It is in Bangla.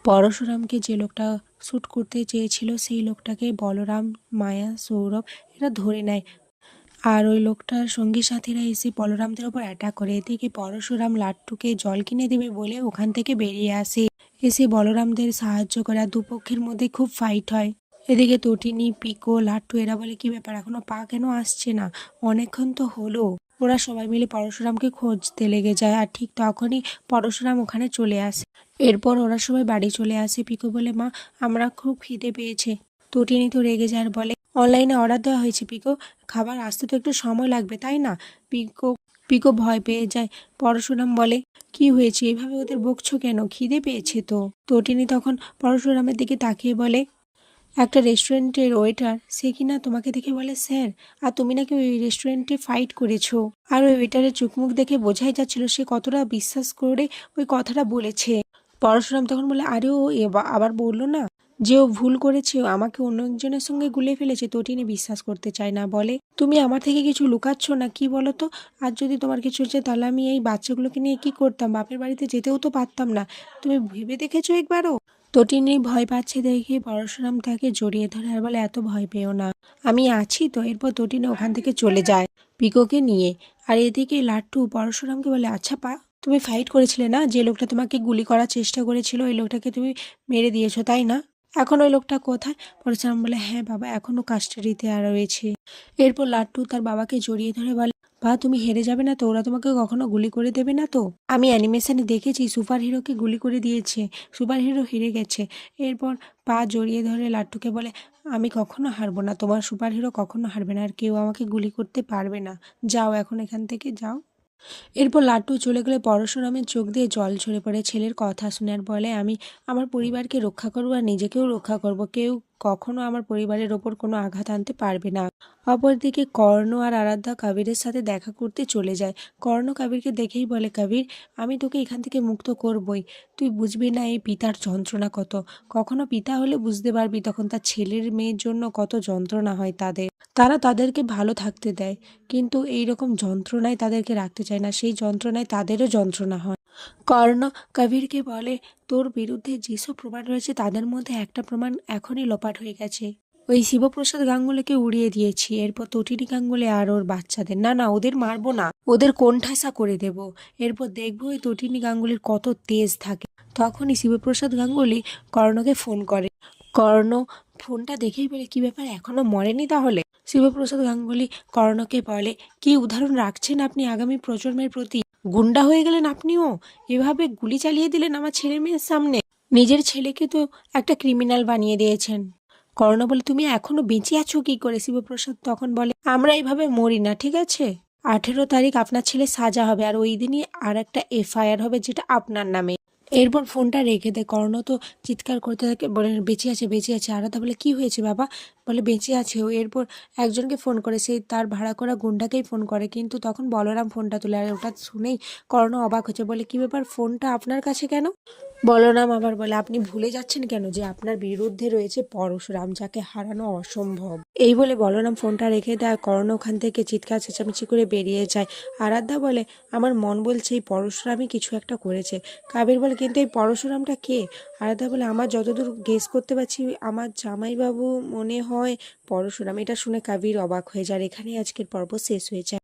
পরশুরামকে যে লোকটা শ্যুট করতে চেয়েছিল সেই লোকটাকে বলরাম, মায়া, সৌরভ এরা ধরে নেয়। আর ওই লোকটার সঙ্গী সাথীরা এসে বলরামদের ওপর অ্যাটাক করে। এদিকে পরশুরাম লাট্টুকে জল কিনে দেবে বলে ওখান থেকে বেরিয়ে আসে, এসে বলরামদের সাহায্য করে। আর দুপক্ষের মধ্যে খুব ফাইট হয়। এদিকে তটিনী, পিকো, লাট্টু এরা বলে কি ব্যাপার, এখনো পা কেন আসছে না, অনেকক্ষণ তো হলো। ওরা সবাই মিলে পরশুরামকে খুঁজতে লেগে যায়। আর ঠিক তখনই পরশুরাম ওখানে চলে আসে। এরপর ওরা সবাই বাড়ি চলে আসে। পিকো বলে, মা আমরা খুব খিদে পেয়েছে। তটিনী তো রেগে যায় আর বলে, অনলাইনে অর্ডার দেওয়া হয়েছে পিকো, খাবার আসতে তো একটু সময় লাগবে তাই না। পিকো পিকো ভয় পেয়ে যায়। পরশুরাম বলে, কি হয়েছে, এভাবে ওদের বকছো কেন, খিদে পেয়েছে তো। তটিনী তখন পরশুরামের দিকে তাকিয়ে বলে, একটা রেস্টুরেন্টের ওয়েটার সে কিনা তোমাকে দেখে বলে স্যার, আর তুমি নাকি ওই রেস্টুরেন্টে ফাইট করেছো। আর ওই ওয়েটারের চোখমুখ দেখে বোঝাই যাচ্ছিল সে কতটা বিশ্বাস করে ওই কথাটা বলেছে। পরশুরাম তখন বলে, আরে ও আবার বললো না যে ও ভুল করেছে, ও আমাকে অন্য একজনের সঙ্গে গুলিয়ে ফেলেছে। তটিনী বিশ্বাস করতে চায় না, বলে, তুমি আমার থেকে কিছু লুকাচ্ছ না কি বলো তো। আর যদি তোমার কিছু হচ্ছে তাহলে আমি এই বাচ্চাগুলোকে নিয়ে কি করতাম, বাপের বাড়িতে যেতেও তো পারতাম না। তুমি ভেবে দেখেছো একবারও। তটিনী ভয় পাচ্ছে দেখে পরশুরাম তাকে জড়িয়ে ধরে আর বলে, এত ভয় পেও না, আমি আছি তো। এরপর তটিনী ওখান থেকে চলে যায় পিকোকে নিয়ে। আর এদিকে লাট্টু পরশুরামকে বলে, আচ্ছা পা, তুমি ফাইট করেছিলে না, যে লোকটা তোমাকে গুলি করার চেষ্টা করেছিল ওই লোকটাকে তুমি মেরে দিয়েছো তাই না, এখন ওই লোকটা কোথায়। পরশুরাম বলে, হ্যাঁ বাবা, এখনো কাস্টাডিতে আর রয়েছে। এরপর লাট্টু তার বাবাকে জড়িয়ে ধরে বলে, বা তুমি হেরে যাবে না তো, ওরা তোমাকে কখনো গুলি করে দেবে না তো। আমি অ্যানিমেশনে দেখেছি সুপার হিরোকে গুলি করে দিয়েছে, সুপার হিরো হেরে গেছে। এরপর পা জড়িয়ে ধরে লাট্টুকে বলে, আমি কখনো হারবো না, তোমার সুপার হিরো কখনো হারবে না, আর কেউ আমাকে গুলি করতে পারবে না, যাও এখন এখান থেকে যাও। এরপর লাট্টু চলে গেলে পরশুরামের চোখ দিয়ে জল ঝরে পড়ে ছেলের কথা শুনে। আর বলে, আমি আমার পরিবারকে রক্ষা করবো আর নিজেকেও রক্ষা করব, কেউ কখনো আমার পরিবারের ওপর কোনো আঘাত আনতে পারবে না। অপরদিকে কর্ণ আর আরাধ্যা কবিরের সাথে দেখা করতে চলে যায়। কর্ণ কবিরকে দেখেই বলে, কবির আমি তোকে এখান থেকে মুক্ত করবই, তুই বুঝবি না এই পিতার যন্ত্রণা কত, কখনো পিতা হলে বুঝতে পারবি তখন তার ছেলের মেয়ের জন্য কত যন্ত্রণা হয় তাদের, তারা তাদেরকে ভালো থাকতে দেয় কিন্তু এই রকম যন্ত্রণায় তাদেরকে রাখতে চায় না, সেই যন্ত্রণায় তাদেরও যন্ত্রণা হয়। কর্ণ কবিরকে বলে, তোর বিরুদ্ধে যেসব প্রমাণ রয়েছে তাদের মধ্যে একটা প্রমাণ এখনই লোপাট হয়ে গেছে, ওই শিবপ্রসাদ গাঙ্গুলিকে উড়িয়ে দিয়েছি। এরপর তটিনী গাঙ্গুলি আর ওর বাচ্চাদের, না না ওদের মারবো না, ওদের কোণঠাসা করে দেব। এরপর দেখবো ওই তটিনী গাঙ্গুলির কত তেজ থাকে। তখনই শিবপ্রসাদ গাঙ্গুলি কর্ণকে ফোন করে। কর্ণ ফোনটা দেখেই বলে, কি ব্যাপার, এখনো মরেনি তাহলে। শিবপ্রসাদ গাঙ্গুলি কর্ণকে বলে, কি উদাহরণ রাখছেন আপনি আগামী প্রজন্মের প্রতি, গুন্ডা হয়ে গেলেন আপনিও, এভাবে গুলি চালিয়ে দিলেন আমার ছেলে মেয়ের সামনে, নিজের ছেলেকে তো একটা ক্রিমিনাল বানিয়ে দিয়েছেন। কর্ণ বলে, তুমি এখনো বেঁচে আছো কি করে। শিবপ্রসাদ তখন বলে, আমরা এইভাবে মরি না ঠিক আছে, 18 তারিখ আপনার ছেলে সাজা হবে আর ওই দিনই আর একটা এফআইআর হবে যেটা আপনার নামে। এরপর ফোনটা রেখে দেয়। কর্ণ তো চিৎকার করতে থাকে, বলে, বেঁচে আছে বেঁচে আছে। আরাধ্যা বলে, কি হয়েছে বাবা, বলে বেঁচে আছে ও। এরপর একজনকে ফোন করে, সেই তার ভাড়া করা গুন্ডাকেই ফোন করে, কিন্তু তখন বলরাম ফোনটা তুলে। আর ওটা শুনেই কর্ণ অবাক হচ্ছে, বলে, কি ব্যাপার, ফোনটা আপনার কাছে কেন। বলরাম আবার বলে, আপনি ভুলে যাচ্ছেন কেন যে আপনার বিরুদ্ধে রয়েছে পরশুরাম, যাকে হারানো অসম্ভব। এই বলে বলরাম ফোনটা রেখে দেয়। কর্ণ ওখান থেকে চিৎকার চেঁচামেচি করে বেরিয়ে যায়। আরাধ্যা বলে, আমার মন বলছে এই পরশুরামই কিছু একটা করেছে। কাবির বলে, কিন্তু এই পরশুরামটা কে। আরাধ্যা বলে, আমার যতদূর গেস করতে পারছি আমার জামাইবাবু মনে হয় পরশুরাম। এটা শুনে কাবির অবাক হয়ে যায়। এখানেই আজকের পর্ব শেষ হয়ে যায়।